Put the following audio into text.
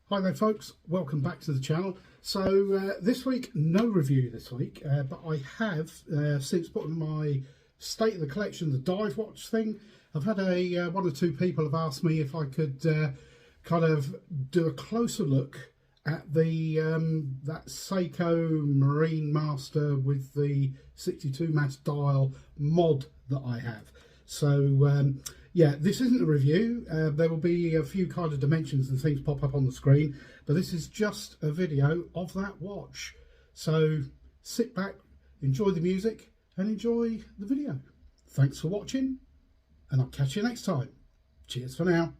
Hi there folks, welcome back to the channel. So this week, no review this week, but I have, since putting my state of the collection, the dive watch thing, I've had one or two people have asked me if I could kind of do a closer look at the that Seiko Marine Master with the 62 mass dial mod that I have. So yeah, this isn't a review. There will be a few kind of dimensions and things pop up on the screen, but this is just a video of that watch. So sit back, enjoy the music and enjoy the video. Thanks for watching and I'll catch you next time. Cheers for now.